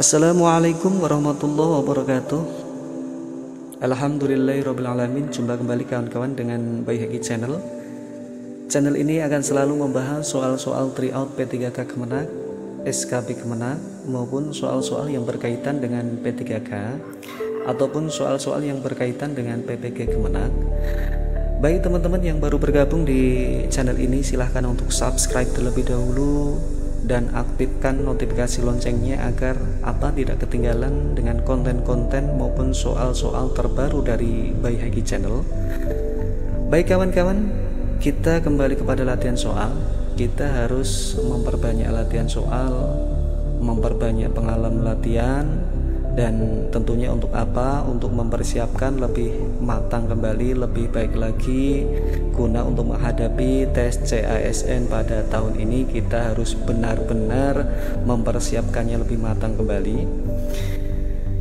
Assalamualaikum warahmatullahi wabarakatuh. Alhamdulillahirrabbilalamin. Jumpa kembali kawan-kawan dengan Baihaqi Channel. Channel ini akan selalu membahas soal-soal tryout P3K Kemenak, SKB Kemenak, maupun soal-soal yang berkaitan dengan P3K ataupun soal-soal yang berkaitan dengan PPG Kemenak. Baik teman-teman yang baru bergabung di channel ini, silahkan untuk subscribe terlebih dahulu dan aktifkan notifikasi loncengnya agar tidak ketinggalan dengan konten-konten maupun soal-soal terbaru dari Baihaqi Channel. Baik kawan-kawan, kita kembali kepada latihan soal. Kita harus memperbanyak latihan soal, memperbanyak pengalaman latihan, dan tentunya untuk apa? Untuk mempersiapkan lebih matang kembali, lebih baik lagi guna untuk menghadapi tes CASN pada tahun ini. Kita harus benar-benar mempersiapkannya lebih matang kembali.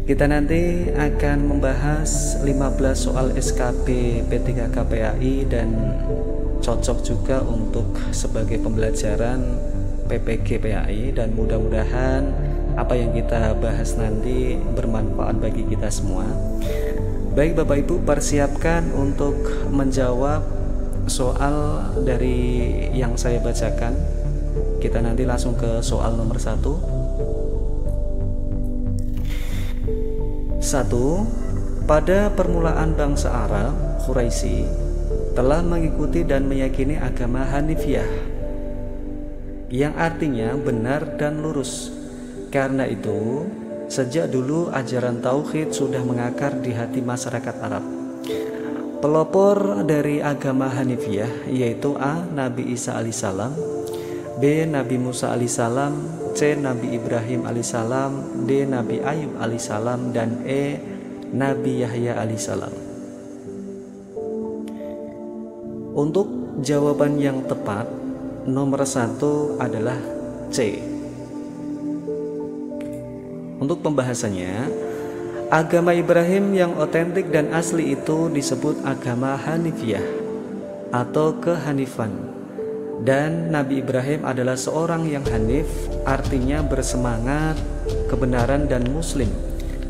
Kita nanti akan membahas 15 soal SKB P3K PAI dan cocok juga untuk sebagai pembelajaran PPG PAI, dan mudah-mudahan apa yang kita bahas nanti bermanfaat bagi kita semua. Baik Bapak Ibu, persiapkan untuk menjawab soal dari yang saya bacakan. Kita nanti langsung ke soal nomor 1. Pada permulaan bangsa Arab, Quraisy telah mengikuti dan meyakini agama Hanifiyah, yang artinya benar dan lurus. Karena itu, sejak dulu ajaran tauhid sudah mengakar di hati masyarakat Arab. Pelopor dari agama Hanifiyah yaitu A. Nabi Isa alaihissalam, B. Nabi Musa alaihissalam, C. Nabi Ibrahim alaihissalam, D. Nabi Ayub alaihissalam, dan E. Nabi Yahya alaihissalam. Untuk jawaban yang tepat, nomor 1 adalah C. Untuk pembahasannya, agama Ibrahim yang otentik dan asli itu disebut agama Hanifiyah atau kehanifan. Dan Nabi Ibrahim adalah seorang yang hanif, artinya bersemangat, kebenaran dan muslim,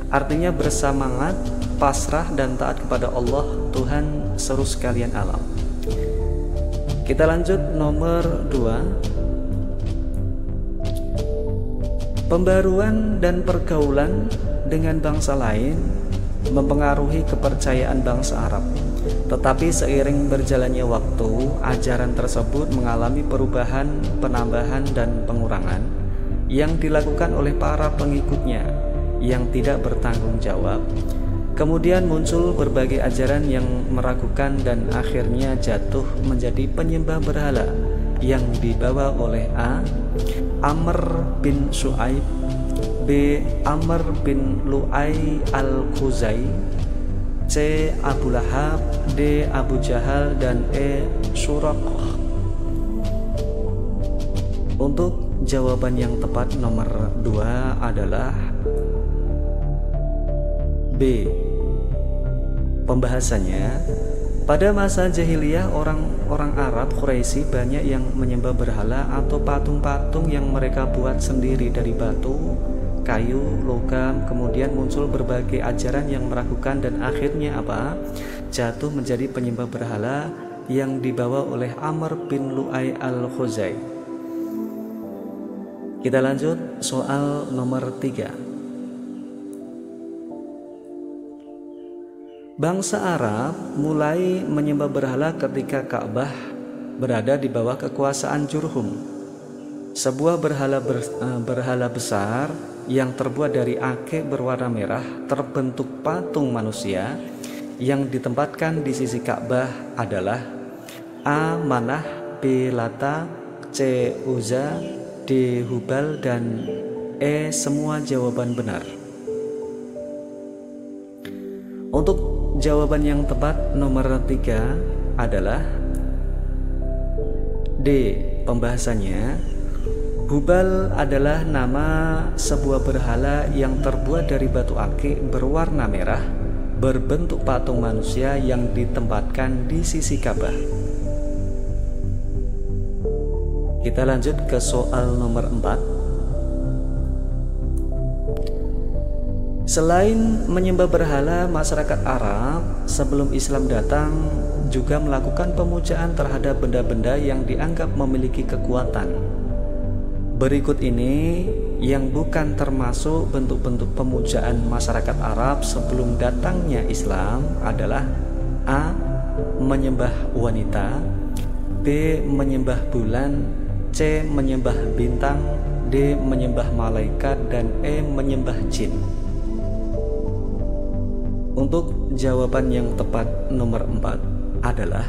artinya bersemangat, pasrah dan taat kepada Allah, Tuhan seluruh sekalian alam. Kita lanjut nomor 2. Pembaruan dan pergaulan dengan bangsa lain mempengaruhi kepercayaan bangsa Arab. Tetapi seiring berjalannya waktu, ajaran tersebut mengalami perubahan, penambahan, dan pengurangan yang dilakukan oleh para pengikutnya yang tidak bertanggung jawab. Kemudian muncul berbagai ajaran yang meragukan dan akhirnya jatuh menjadi penyembah berhala yang dibawa oleh A. Amr bin Shu'aib, B. Amr bin Lu'ay al-Khuzai, C. Abu Lahab, D. Abu Jahal, dan E. Suraqah. Untuk jawaban yang tepat nomor 2 adalah B. Pembahasannya, pada masa jahiliyah orang-orang Arab Quraisy banyak yang menyembah berhala atau patung-patung yang mereka buat sendiri dari batu, kayu, logam. Kemudian muncul berbagai ajaran yang meragukan dan akhirnya jatuh menjadi penyembah berhala yang dibawa oleh Amr bin Lu'ay al-Khuzai. Kita lanjut soal nomor 3. Bangsa Arab mulai menyembah berhala ketika Ka'bah berada di bawah kekuasaan Jurhum, sebuah berhala besar yang terbuat dari akik berwarna merah, terbentuk patung manusia yang ditempatkan di sisi Ka'bah adalah A. Manah, B. Lata, C. Uzza, D. Hubal, dan E. semua jawaban benar. Untuk jawaban yang tepat nomor 3 adalah D. Pembahasannya, Hubal adalah nama sebuah berhala yang terbuat dari batu akik berwarna merah, berbentuk patung manusia yang ditempatkan di sisi Ka'bah. Kita lanjut ke soal nomor 4. Selain menyembah berhala, masyarakat Arab sebelum Islam datang juga melakukan pemujaan terhadap benda-benda yang dianggap memiliki kekuatan. Berikut ini yang bukan termasuk bentuk-bentuk pemujaan masyarakat Arab sebelum datangnya Islam adalah: A. Menyembah wanita, B. Menyembah bulan, C. Menyembah bintang, D. Menyembah malaikat, dan E. Menyembah jin. Untuk jawaban yang tepat nomor 4 adalah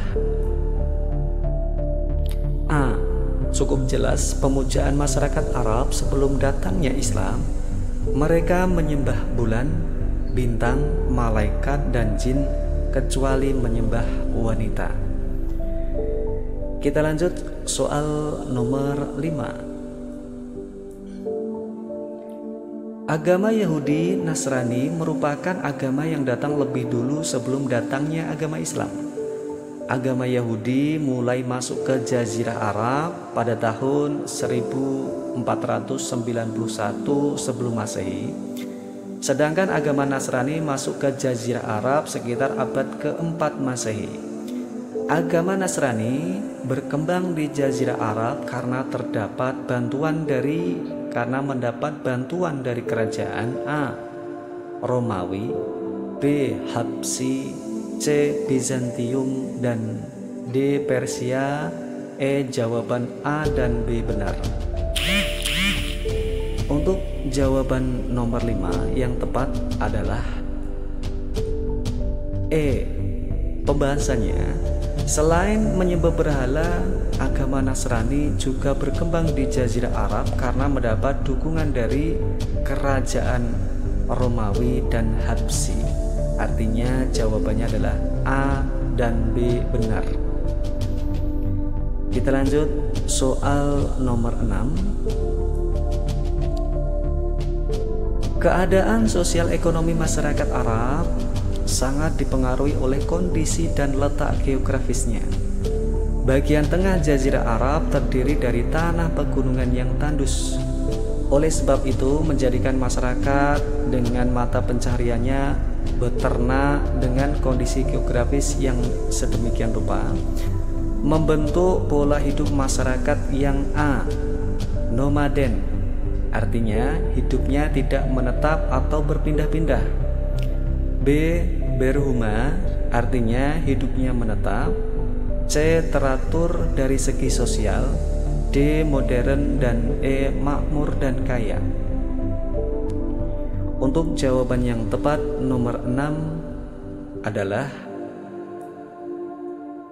A. Cukup jelas pemujaan masyarakat Arab sebelum datangnya Islam, mereka menyembah bulan, bintang, malaikat, dan jin, kecuali menyembah wanita. Kita lanjut soal nomor 5. Agama Yahudi Nasrani merupakan agama yang datang lebih dulu sebelum datangnya agama Islam. Agama Yahudi mulai masuk ke Jazirah Arab pada tahun 1491 sebelum Masehi. Sedangkan agama Nasrani masuk ke Jazirah Arab sekitar abad ke-4 Masehi. Agama Nasrani berkembang di Jazirah Arab karena mendapat bantuan dari kerajaan: A. Romawi, B. Habsyi, C. Bizantium, dan D. Persia. E. Jawaban A dan B benar. Untuk jawaban nomor 5 yang tepat adalah E. Pembahasannya, selain menyembah berhala, agama Nasrani juga berkembang di Jazirah Arab karena mendapat dukungan dari kerajaan Romawi dan Habsyi. Artinya jawabannya adalah A dan B benar. Kita lanjut soal nomor 6. Keadaan sosial ekonomi masyarakat Arab sangat dipengaruhi oleh kondisi dan letak geografisnya. Bagian tengah Jazirah Arab terdiri dari tanah pegunungan yang tandus. Oleh sebab itu menjadikan masyarakat dengan mata pencahariannya beternak dengan kondisi geografis yang sedemikian rupa membentuk pola hidup masyarakat yang A. Nomaden, artinya hidupnya tidak menetap atau berpindah-pindah. B. Berhuma, artinya hidupnya menetap. C. Teratur dari segi sosial. D. Modern, dan E. Makmur dan kaya. Untuk jawaban yang tepat nomor 6 adalah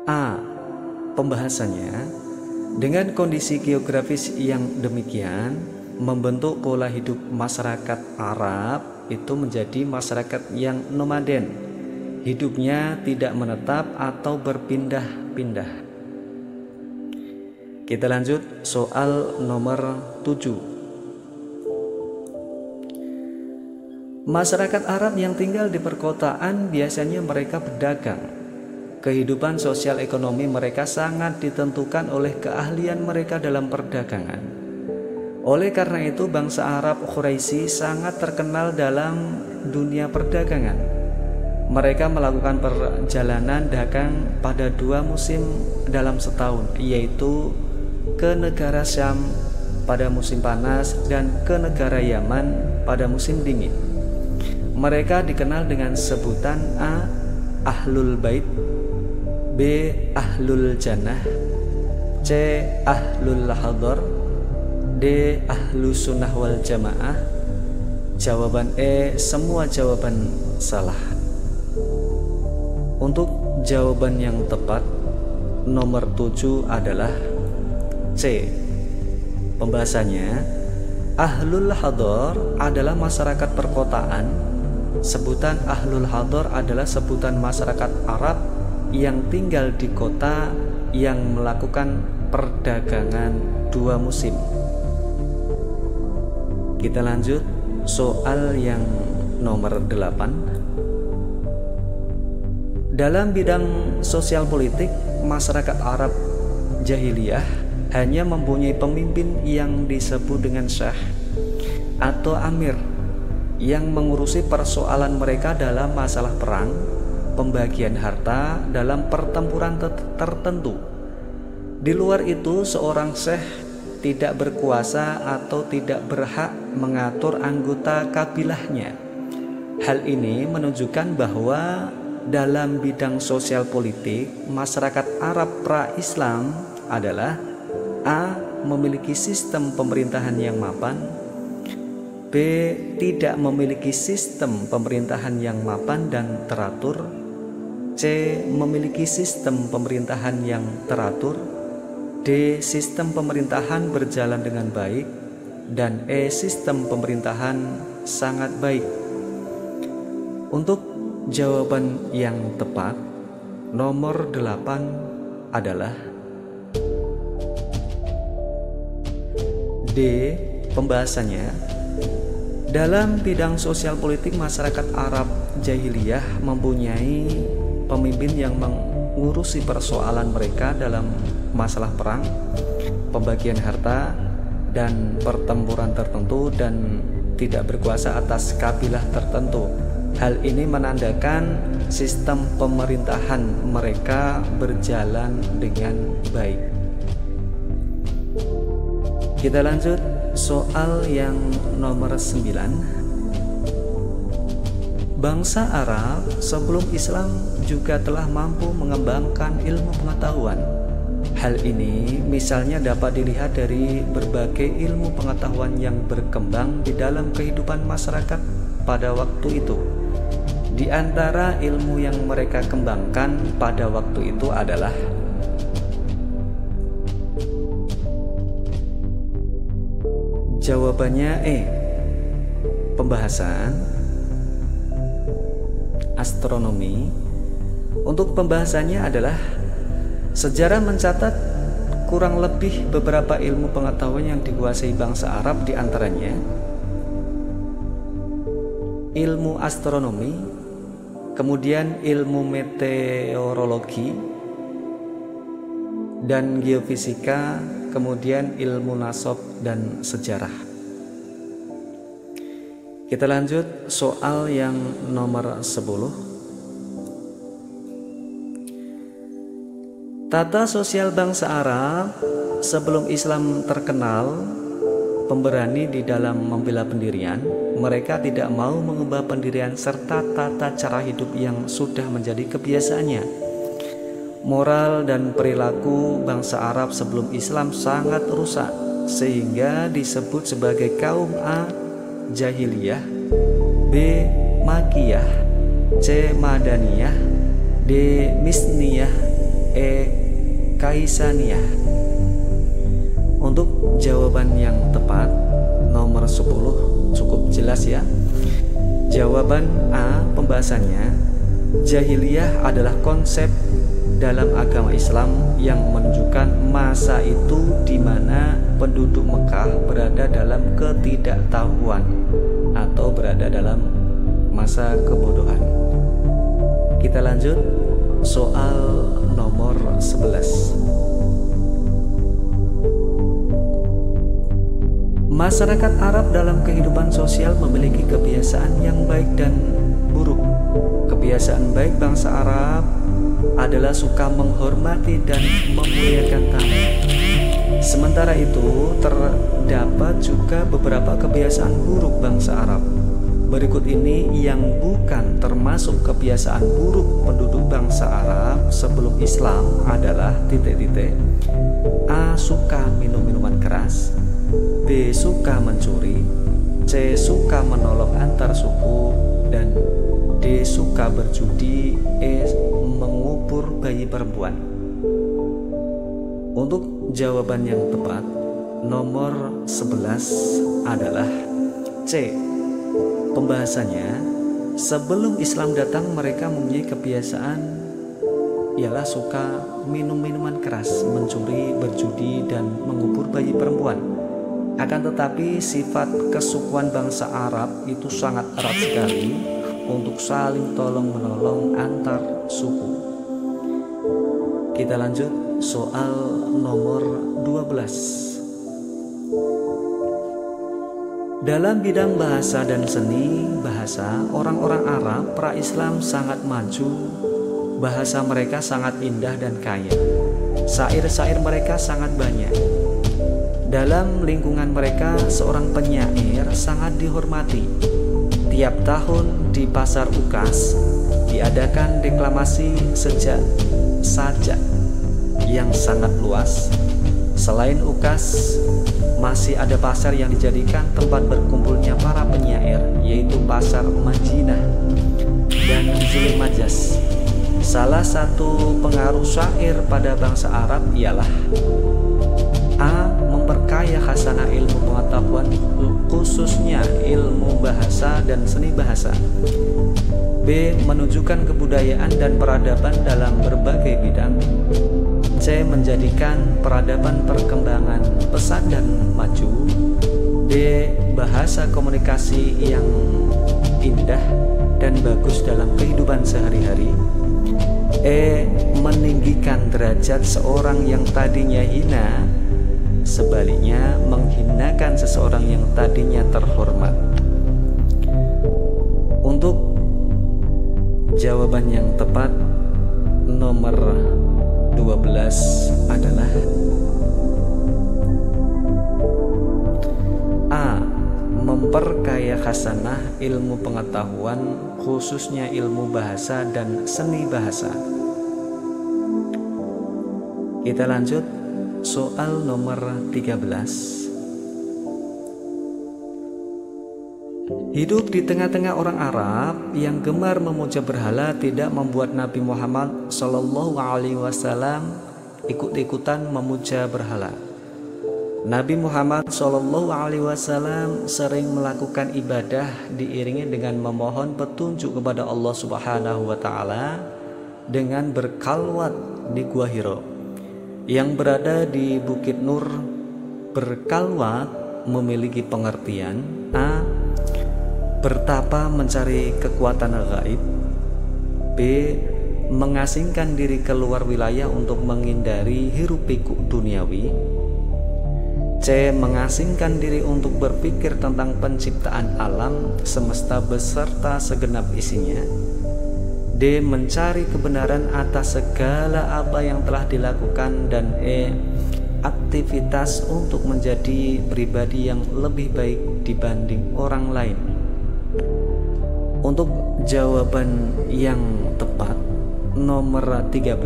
A. Pembahasannya, dengan kondisi geografis yang demikian membentuk pola hidup masyarakat Arab itu menjadi masyarakat yang nomaden, hidupnya tidak menetap atau berpindah-pindah. Kita lanjut soal nomor 7. Masyarakat Arab yang tinggal di perkotaan biasanya mereka berdagang. Kehidupan sosial ekonomi mereka sangat ditentukan oleh keahlian mereka dalam perdagangan. Oleh karena itu bangsa Arab Quraisy sangat terkenal dalam dunia perdagangan. Mereka melakukan perjalanan dagang pada 2 musim dalam setahun, yaitu ke negara Syam pada musim panas dan ke negara Yaman pada musim dingin. Mereka dikenal dengan sebutan A. Ahlul Bait, B. Ahlul Jannah, C. Ahlul Hadar, D. Ahlus Sunnah wal Jamaah. Jawaban E, semua jawaban salah. Untuk jawaban yang tepat nomor 7 adalah C. Pembahasannya, Ahlul Hadar adalah masyarakat perkotaan. Sebutan Ahlul Hadar adalah sebutan masyarakat Arab yang tinggal di kota yang melakukan perdagangan 2 musim. Kita lanjut soal yang nomor 8. Dalam bidang sosial politik, masyarakat Arab jahiliyah hanya mempunyai pemimpin yang disebut dengan syah atau amir. yang mengurusi persoalan mereka dalam masalah perang, pembagian harta dalam pertempuran tertentu. Di luar itu, seorang syekh tidak berkuasa atau tidak berhak mengatur anggota kabilahnya. Hal ini menunjukkan bahwa dalam bidang sosial politik, masyarakat Arab pra-Islam adalah A. memiliki sistem pemerintahan yang mapan, B. tidak memiliki sistem pemerintahan yang mapan dan teratur, C. memiliki sistem pemerintahan yang teratur, D. sistem pemerintahan berjalan dengan baik, dan E. sistem pemerintahan sangat baik. Untuk jawaban yang tepat, nomor 8 adalah D. Pembahasannya, dalam bidang sosial politik masyarakat Arab jahiliyah mempunyai pemimpin yang mengurusi persoalan mereka dalam masalah perang, pembagian harta, dan pertempuran tertentu, dan tidak berkuasa atas kabilah tertentu. Hal ini menandakan sistem pemerintahan mereka berjalan dengan baik. Kita lanjut soal yang nomor 9. Bangsa Arab sebelum Islam juga telah mampu mengembangkan ilmu pengetahuan. Hal ini misalnya dapat dilihat dari berbagai ilmu pengetahuan yang berkembang di dalam kehidupan masyarakat pada waktu itu. Di antara ilmu yang mereka kembangkan pada waktu itu adalah jawabannya E. Pembahasan, astronomi. Untuk pembahasannya adalah sejarah mencatat kurang lebih beberapa ilmu pengetahuan yang dikuasai bangsa Arab, di antaranya ilmu astronomi, kemudian ilmu meteorologi dan geofisika, kemudian ilmu nasab dan sejarah. Kita lanjut soal yang nomor 10. Tata sosial bangsa Arab sebelum Islam terkenal pemberani di dalam membela pendirian. Mereka tidak mau mengubah pendirian serta tata cara hidup yang sudah menjadi kebiasaannya. Moral dan perilaku bangsa Arab sebelum Islam sangat rusak, sehingga disebut sebagai kaum A. Jahiliyah, B. Makiyah, C. Madaniyah, D. Misniyah, E. Kaisaniyah. Untuk jawaban yang tepat, nomor 10 cukup jelas ya. Jawaban A. Pembahasannya, jahiliyah adalah konsep dalam agama Islam yang menunjukkan masa itu di mana penduduk Mekah berada dalam ketidaktahuan atau berada dalam masa kebodohan. Kita lanjut soal nomor 11. Masyarakat Arab dalam kehidupan sosial memiliki kebiasaan yang baik dan buruk. Kebiasaan baik bangsa Arab adalah suka menghormati dan memuliakan tamu. Sementara itu, terdapat juga beberapa kebiasaan buruk bangsa Arab. Berikut ini yang bukan termasuk kebiasaan buruk penduduk bangsa Arab sebelum Islam adalah titik-titik. A. Suka minum minuman keras, B. Suka mencuri, C. Suka menolong antar suku, dan D. Suka berjudi, E. mengubur bayi perempuan. Untuk jawaban yang tepat, nomor 11 adalah C. Pembahasannya, sebelum Islam datang mereka mempunyai kebiasaan ialah suka minum minuman keras, mencuri, berjudi, dan mengubur bayi perempuan. Akan tetapi sifat kesukuan bangsa Arab itu sangat erat sekali untuk saling tolong-menolong antar suku. Kita lanjut soal nomor 12. Dalam bidang bahasa dan seni bahasa, orang-orang Arab pra-Islam sangat maju. Bahasa mereka sangat indah dan kaya. Syair-syair mereka sangat banyak. Dalam lingkungan mereka, seorang penyair sangat dihormati. Tiap tahun di Pasar Ukas diadakan deklamasi sejak sajak yang sangat luas. Selain Ukas, masih ada pasar yang dijadikan tempat berkumpulnya para penyair, yaitu Pasar Madinah dan Zulmajas. Salah satu pengaruh syair pada bangsa Arab ialah A. Memperkaya khasanah ilmu pengetahuan, khususnya ilmu bahasa dan seni bahasa. B. Menunjukkan kebudayaan dan peradaban dalam berbagai bidang. C. Menjadikan peradaban perkembangan pesat dan maju. D. Bahasa komunikasi yang indah dan bagus dalam kehidupan sehari-hari. E. Meninggikan derajat seorang yang tadinya hina, sebaliknya menghinakan seseorang yang tadinya terhormat. Untuk jawaban yang tepat nomor 12 adalah A. Memperkaya khasanah ilmu pengetahuan, khususnya ilmu bahasa dan seni bahasa. Kita lanjut soal nomor 13. Hidup di tengah-tengah orang Arab yang gemar memuja berhala tidak membuat Nabi Muhammad SAW ikut-ikutan memuja berhala. Nabi Muhammad SAW sering melakukan ibadah diiringi dengan memohon petunjuk kepada Allah Subhanahu wa Ta'ala dengan berkalwat di Gua Hiro yang berada di Bukit Nur. Berkalwat memiliki pengertian A. Bertapa mencari kekuatan gaib. B. Mengasingkan diri keluar wilayah untuk menghindari hiruk pikuk duniawi. C. Mengasingkan diri untuk berpikir tentang penciptaan alam semesta beserta segenap isinya. D. Mencari kebenaran atas segala apa yang telah dilakukan. Dan E. Aktivitas untuk menjadi pribadi yang lebih baik dibanding orang lain. Untuk jawaban yang tepat nomor 13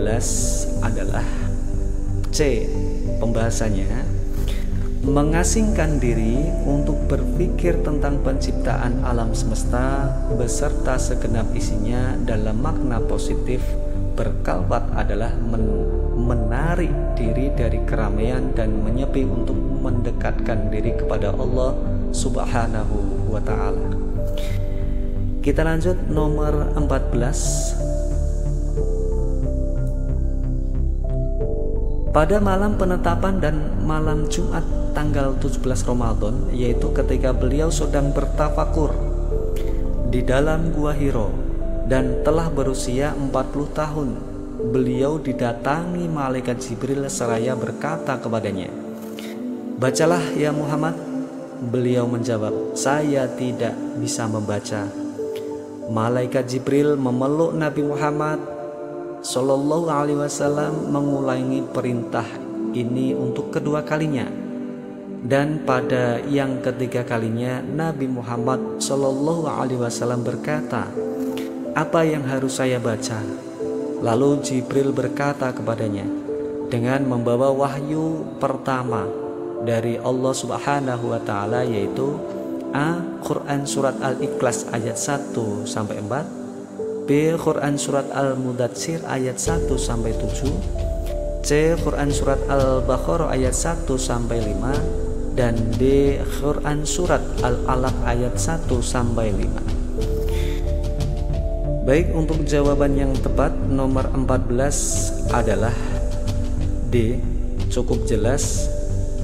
adalah C. Pembahasannya mengasingkan diri untuk berpikir tentang penciptaan alam semesta beserta segenap isinya. Dalam makna positif, berkalwat adalah menarik diri dari keramaian dan menyepi untuk mendekatkan diri kepada Allah Subhanahu wa Ta'ala. Kita lanjut nomor 14. Pada malam penetapan dan malam Jumat tanggal 17 Ramadan, yaitu ketika beliau sedang bertafakur di dalam Gua Hiro dan telah berusia 40 tahun, beliau didatangi malaikat Jibril seraya berkata kepadanya, "Bacalah ya Muhammad." Beliau menjawab, "Saya tidak bisa membaca." Malaikat Jibril memeluk Nabi Muhammad Sallallahu Alaihi Wasallam mengulangi perintah ini untuk kedua kalinya, dan pada yang ketiga kalinya Nabi Muhammad Sallallahu Alaihi Wasallam berkata, "Apa yang harus saya baca?" Lalu Jibril berkata kepadanya dengan membawa wahyu pertama dari Allah Subhanahu wa Ta'ala, yaitu A. Quran Surat Al-Ikhlas ayat 1-4. B. Quran Surat Al-Mudatsir ayat 1-7. C. Quran Surat Al-Baqarah ayat 1-5. Dan D. Quran Surat Al-Alaq ayat 1-5. Baik, untuk jawaban yang tepat nomor 14 adalah D. Cukup jelas,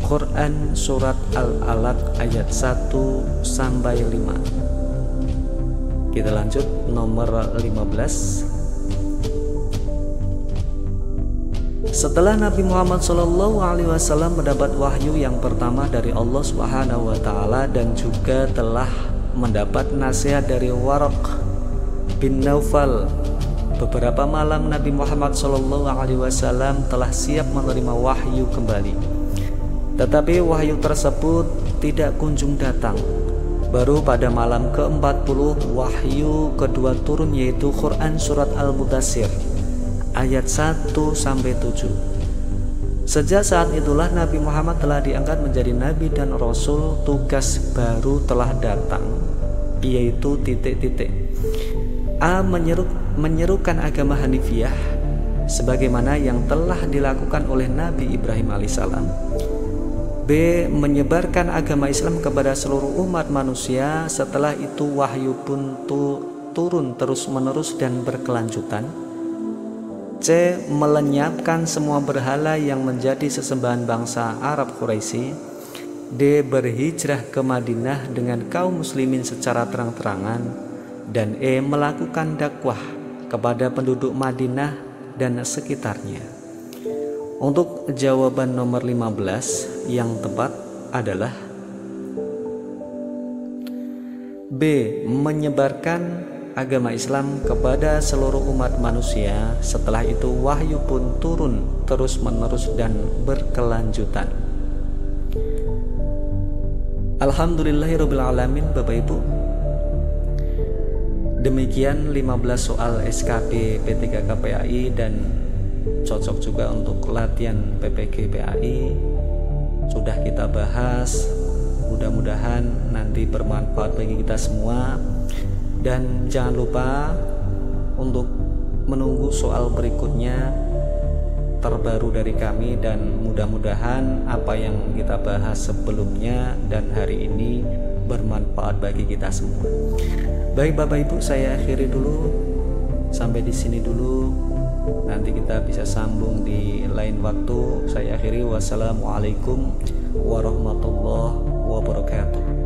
Quran Surat Al-Alaq ayat 1-5. Kita lanjut nomor 15. Setelah Nabi Muhammad SAW mendapat wahyu yang pertama dari Allah Subhanahu wa Ta'ala dan juga telah mendapat nasihat dari Waraq bin Naufal, beberapa malam Nabi Muhammad SAW telah siap menerima wahyu kembali. Tetapi wahyu tersebut tidak kunjung datang. Baru pada malam ke-40 wahyu kedua turun, yaitu Quran Surat Al-Mudaththir ayat 1-7. Sejak saat itulah Nabi Muhammad telah diangkat menjadi Nabi dan Rasul. Tugas baru telah datang, yaitu A. Menyerukan agama Hanifiyah sebagaimana yang telah dilakukan oleh Nabi Ibrahim alaihissalam. B. Menyebarkan agama Islam kepada seluruh umat manusia. Setelah itu wahyu pun turun terus-menerus dan berkelanjutan. C. Melenyapkan semua berhala yang menjadi sesembahan bangsa Arab Quraisy. D. Berhijrah ke Madinah dengan kaum muslimin secara terang-terangan. Dan E. Melakukan dakwah kepada penduduk Madinah dan sekitarnya. Untuk jawaban nomor 15 yang tepat adalah B. Menyebarkan agama Islam kepada seluruh umat manusia. Setelah itu wahyu pun turun terus-menerus dan berkelanjutan. Alhamdulillahirabbil alamin. Bapak Ibu, demikian 15 soal SKP P3K PAI dan cocok juga untuk latihan PPG PAI sudah kita bahas. Mudah-mudahan nanti bermanfaat bagi kita semua. Dan jangan lupa untuk menunggu soal berikutnya terbaru dari kami, dan mudah-mudahan apa yang kita bahas sebelumnya dan hari ini bermanfaat bagi kita semua. Baik Bapak Ibu, saya akhiri dulu sampai di sini dulu. Nanti kita bisa sambung di lain waktu. Saya akhiri, wassalamualaikum warahmatullahi wabarakatuh.